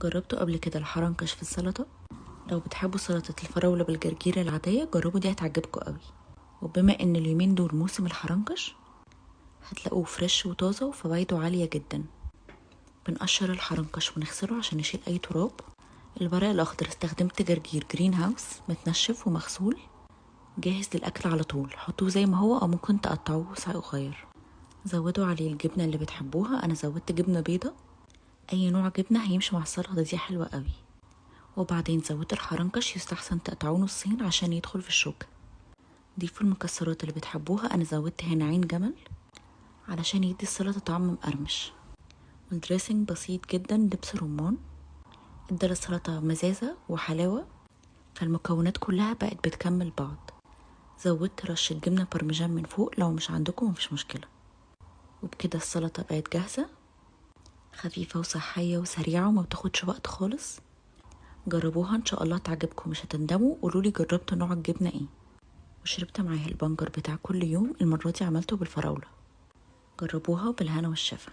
جربتوا قبل كده الحرنكش في السلطة؟ لو بتحبوا سلطة الفراولة بالجرجير العادية جربوا دي هتعجبكوا قوي. وبما ان اليومين دول موسم الحرنكش هتلاقوه فريش وطازة وفوايده عالية جدا. بنقشر الحرنكش ونغسله عشان نشيل اي تراب. الورق الاخضر استخدمت جرجير جرين هاوس متنشف ومغسول جاهز للاكل على طول، حطوه زي ما هو او ممكن تقطعوه صغير. زودوا عليه الجبنة اللي بتحبوها، انا زودت جبنة بيضة، اي نوع جبنة هيمشي مع السلطة دي حلوة قوي. وبعدين زودت الحرنكش، يستحسن تقطعوه نصين عشان يدخل في الشوكة. ضيفوا المكسرات اللي بتحبوها، انا زودت هنا عين جمل علشان يدي السلطة طعم مقرمش. والدريسنج بسيط جدا، دبس رمان ادى للسلطة مزازة وحلاوة، فالمكونات كلها بقت بتكمل بعض. زودت رشة جبنة بارميجان من فوق، لو مش عندكم مفيش مشكلة. وبكده السلطة بقت جاهزة، خفيفة وصحية وسريعة وما بتاخدش وقت خالص. جربوها ان شاء الله تعجبكم، مش هتندموا. قولولي جربتوا نوع الجبنة ايه. وشربت معاها البنجر بتاع كل يوم، المرة دي عملته بالفراولة. جربوها بالهنا والشفا.